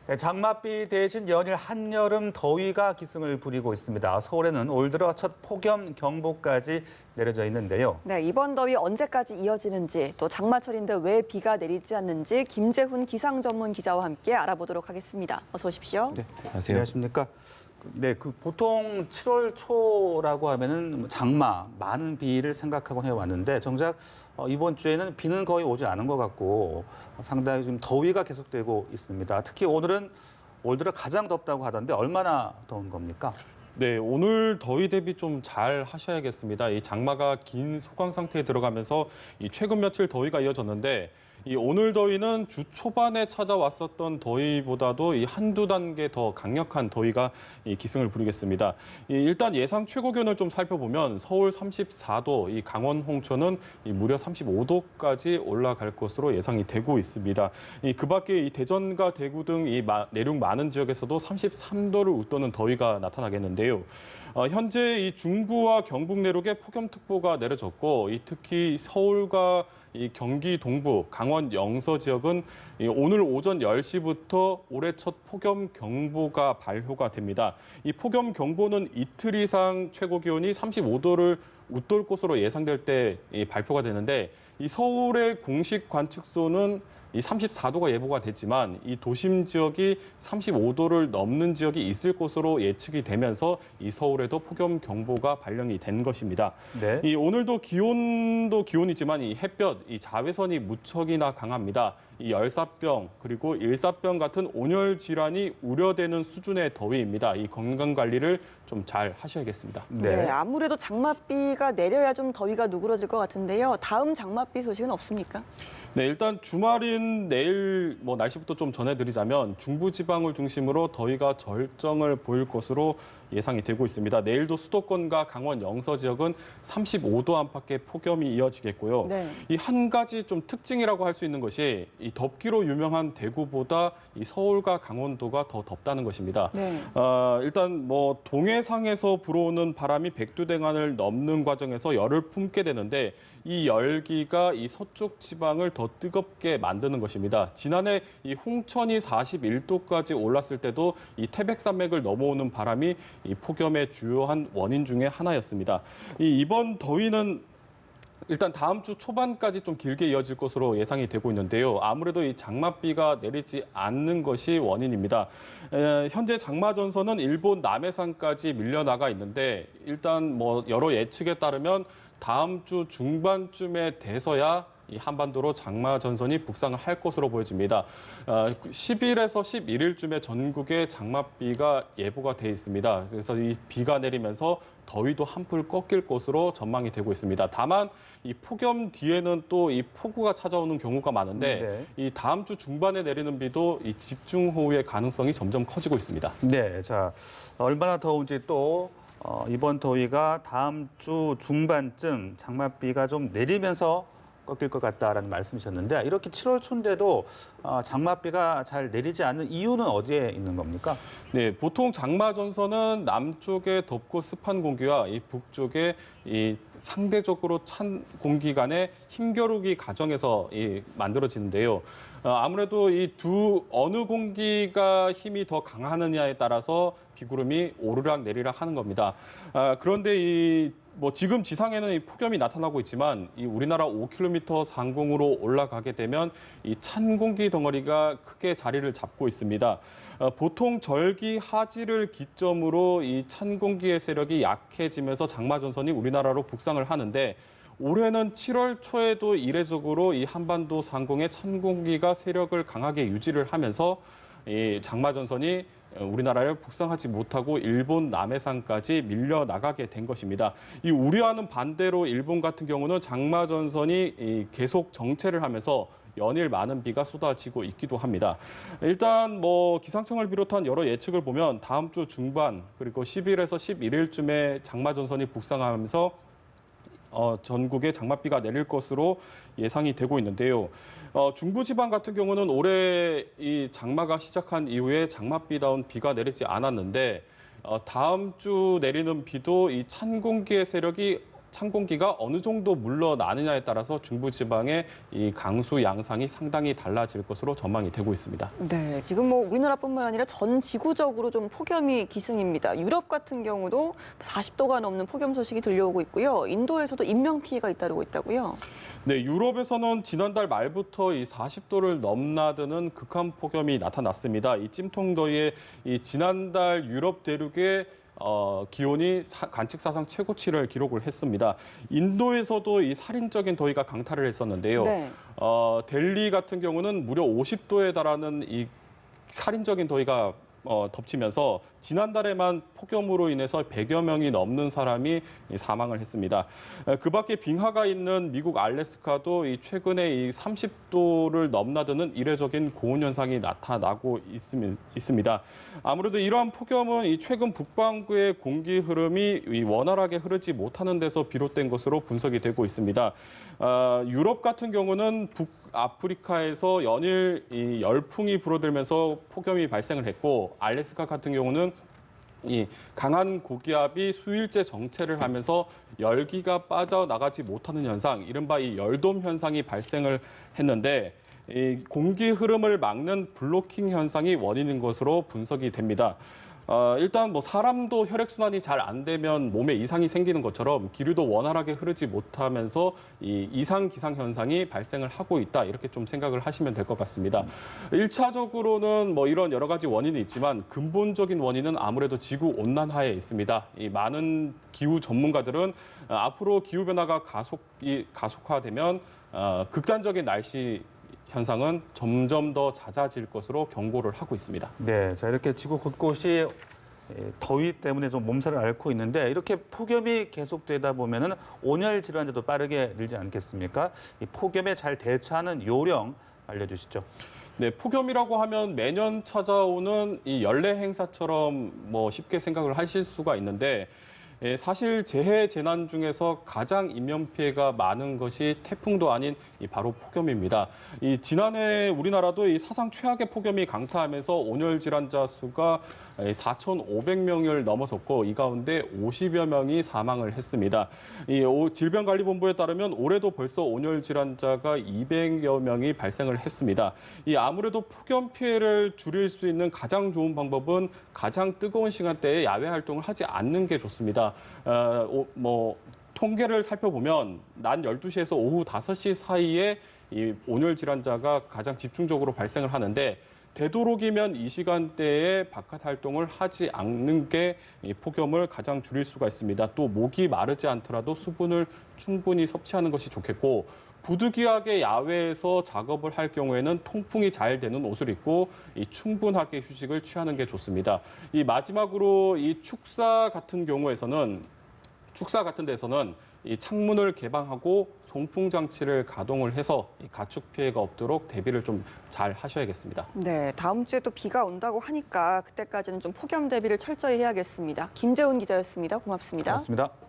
네, 장맛비 대신 연일 한여름 더위가 기승을 부리고 있습니다. 서울에는 올 들어 첫 폭염 경보까지 내려져 있는데요. 네, 이번 더위 언제까지 이어지는지 또 장마철인데 왜 비가 내리지 않는지 김재훈 기상 전문 기자와 함께 알아보도록 하겠습니다. 어서 오십시오. 네, 안녕하십니까. 네, 보통 7월 초라고 하면은 장마, 많은 비를 생각하곤 해왔는데 정작 이번 주에는 비는 거의 오지 않은 것 같고 상당히 좀 더위가 계속되고 있습니다. 특히 오늘은 올 들어 가장 덥다고 하던데 얼마나 더운 겁니까? 네, 오늘 더위 대비 좀 잘 하셔야겠습니다. 이 장마가 긴 소강 상태에 들어가면서 이 최근 며칠 더위가 이어졌는데 이 오늘 더위는 주 초반에 찾아왔었던 더위보다도 이 한두 단계 더 강력한 더위가 이 기승을 부리겠습니다. 일단 예상 최고 기온을 좀 살펴보면 서울 34도, 이 강원 홍천은 이 무려 35도까지 올라갈 것으로 예상이 되고 있습니다. 그 밖에 이 대전과 대구 등 이 내륙 많은 지역에서도 33도를 웃도는 더위가 나타나겠는데요. 현재 이 중부와 경북 내륙에 폭염특보가 내려졌고, 특히 서울과 이 경기 동부, 강원 영서 지역은 오늘 오전 10시부터 올해 첫 폭염 경보가 발효가 됩니다. 이 폭염 경보는 이틀 이상 최고 기온이 35도를 웃돌 것으로 예상될 때 발표가 되는데, 이 서울의 공식 관측소는 이 34도가 예보가 됐지만 이 도심 지역이 35도를 넘는 지역이 있을 것으로 예측이 되면서 이 서울에도 폭염 경보가 발령이 된 것입니다. 네. 이 오늘도 기온도 기온이지만 이 햇볕, 이 자외선이 무척이나 강합니다. 이 열사병 그리고 일사병 같은 온열 질환이 우려되는 수준의 더위입니다. 이 건강 관리를 좀 잘 하셔야겠습니다. 네, 아무래도 장맛비가 내려야 좀 더위가 누그러질 것 같은데요. 다음 장맛비 소식은 없습니까? 네, 일단 주말인 내일 날씨부터 좀 전해드리자면 중부지방을 중심으로 더위가 절정을 보일 것으로 예상이 되고 있습니다. 내일도 수도권과 강원 영서 지역은 35도 안팎의 폭염이 이어지겠고요. 네. 이 한 가지 좀 특징이라고 할 수 있는 것이 이 덥기로 유명한 대구보다 이 서울과 강원도가 더 덥다는 것입니다. 네. 일단 동해상에서 불어오는 바람이 백두대간을 넘는 과정에서 열을 품게 되는데 이 열기가 이 서쪽 지방을 더 뜨겁게 만드는 것입니다. 지난해 이 홍천이 41도까지 올랐을 때도 이 태백산맥을 넘어오는 바람이 이 폭염의 주요한 원인 중에 하나였습니다. 이번 더위는 일단 다음 주 초반까지 좀 길게 이어질 것으로 예상이 되고 있는데요. 아무래도 이 장맛비가 내리지 않는 것이 원인입니다. 현재 장마 전선은 일본 남해상까지 밀려나가 있는데 일단 여러 예측에 따르면 다음 주 중반쯤에 돼서야 이 한반도로 장마 전선이 북상을 할 것으로 보여집니다. 10일에서 11일쯤에 전국에 장맛비가 예보가 돼 있습니다. 그래서 이 비가 내리면서 더위도 한풀 꺾일 것으로 전망이 되고 있습니다. 다만 이 폭염 뒤에는 또 이 폭우가 찾아오는 경우가 많은데 이 다음 주 중반에 내리는 비도 이 집중호우의 가능성이 점점 커지고 있습니다. 네, 자 얼마나 더운지 또 이번 더위가 다음 주 중반쯤 장맛비가 좀 내리면서 꺾일 것 같다라는 말씀이셨는데 이렇게 7월 초인데도 장맛비가 잘 내리지 않는 이유는 어디에 있는 겁니까? 네, 보통 장마 전선은 남쪽의 덥고 습한 공기와 이 북쪽의 이 상대적으로 찬 공기 간의 힘겨루기 과정에서 만들어지는데요. 아무래도 이 어느 공기가 힘이 더 강하느냐에 따라서 비구름이 오르락 내리락 하는 겁니다. 그런데 지금 지상에는 이 폭염이 나타나고 있지만 이 우리나라 5km 상공으로 올라가게 되면 이 찬 공기 덩어리가 크게 자리를 잡고 있습니다. 보통 절기 하지를 기점으로 이 찬 공기의 세력이 약해지면서 장마 전선이 우리나라로 북상을 하는데 올해는 7월 초에도 이례적으로 이 한반도 상공에 찬 공기가 세력을 강하게 유지를 하면서 이 장마 전선이 우리나라를 북상하지 못하고 일본 남해상까지 밀려나가게 된 것입니다. 이 우려와는 반대로 일본 같은 경우는 장마 전선이 계속 정체를 하면서 연일 많은 비가 쏟아지고 있기도 합니다. 일단 기상청을 비롯한 여러 예측을 보면 다음 주 중반 그리고 10일에서 11일쯤에 장마 전선이 북상하면서 전국에 장맛비가 내릴 것으로 예상이 되고 있는데요. 중부지방 같은 경우는 올해 이 장마가 시작한 이후에 장맛비다운 비가 내리지 않았는데 다음 주 내리는 비도 이 찬 공기의 세력이 찬 공기가 어느 정도 물러나느냐에 따라서 중부지방의 이 강수 양상이 상당히 달라질 것으로 전망이 되고 있습니다. 네, 지금 뭐 우리나라뿐만 아니라 전 지구적으로 좀 폭염이 기승입니다. 유럽 같은 경우도 40도가 넘는 폭염 소식이 들려오고 있고요. 인도에서도 인명 피해가 잇따르고 있다고요. 네, 유럽에서는 지난달 말부터 이 40도를 넘나드는 극한 폭염이 나타났습니다. 이 찜통더위에 이 지난달 유럽 대륙의 기온이 관측 사상 최고치를 기록을 했습니다. 인도에서도 이 살인적인 더위가 강타를 했었는데요. 네. 델리 같은 경우는 무려 50도에 달하는 이 살인적인 더위가 덮치면서 지난달에만 폭염으로 인해서 100여 명이 넘는 사람이 사망을 했습니다. 그 밖에 빙하가 있는 미국 알래스카도 최근에 이 30도를 넘나드는 이례적인 고온 현상이 나타나고 있습니다. 아무래도 이러한 폭염은 이 최근 북반구의 공기 흐름이 원활하게 흐르지 못하는 데서 비롯된 것으로 분석이 되고 있습니다. 유럽 같은 경우는 북아프리카에서 연일 이 열풍이 불어들면서 폭염이 발생을 했고, 알래스카 같은 경우는 이 강한 고기압이 수일째 정체를 하면서 열기가 빠져나가지 못하는 현상, 이른바 이 열돔 현상이 발생을 했는데, 이 공기 흐름을 막는 블로킹 현상이 원인인 것으로 분석이 됩니다. 일단 뭐 사람도 혈액순환이 잘 안 되면 몸에 이상이 생기는 것처럼 기류도 원활하게 흐르지 못하면서 이 이상 기상 현상이 발생을 하고 있다, 이렇게 좀 생각을 하시면 될 것 같습니다. 1차적으로는 뭐 이런 여러 가지 원인이 있지만 근본적인 원인은 아무래도 지구 온난화에 있습니다. 이 많은 기후 전문가들은 앞으로 기후 변화가 가속화되면 극단적인 날씨 현상은 점점 더 잦아질 것으로 경고를 하고 있습니다. 네, 자 이렇게 지구 곳곳이 더위 때문에 좀 몸살을 앓고 있는데, 이렇게 폭염이 계속되다 보면은 온열 질환도 빠르게 늘지 않겠습니까? 이 폭염에 잘 대처하는 요령 알려주시죠. 네, 폭염이라고 하면 매년 찾아오는 이 연례 행사처럼 뭐 쉽게 생각을 하실 수가 있는데, 사실 재해 재난 중에서 가장 인명 피해가 많은 것이 태풍도 아닌 바로 폭염입니다. 이 지난해 우리나라도 이 사상 최악의 폭염이 강타하면서 온열 질환자 수가 4,500명을 넘어섰고, 이 가운데 50여 명이 사망을 했습니다. 이 질병관리본부에 따르면 올해도 벌써 온열 질환자가 200여 명이 발생을 했습니다. 이 아무래도 폭염 피해를 줄일 수 있는 가장 좋은 방법은 가장 뜨거운 시간대에 야외 활동을 하지 않는 게 좋습니다. 통계를 살펴보면 낮 12시에서 오후 5시 사이에 이 온열 질환자가 가장 집중적으로 발생을 하는데, 되도록이면 이 시간대에 바깥 활동을 하지 않는 게 이 폭염을 가장 줄일 수가 있습니다. 또 목이 마르지 않더라도 수분을 충분히 섭취하는 것이 좋겠고, 부득이하게 야외에서 작업을 할 경우에는 통풍이 잘 되는 옷을 입고 충분하게 휴식을 취하는 게 좋습니다. 이 마지막으로 이 축사 같은 데서는 이 창문을 개방하고 송풍 장치를 가동을 해서 가축 피해가 없도록 대비를 좀 잘 하셔야겠습니다. 네, 다음 주에 또 비가 온다고 하니까 그때까지는 좀 폭염 대비를 철저히 해야겠습니다. 김재훈 기자였습니다. 고맙습니다. 고맙습니다.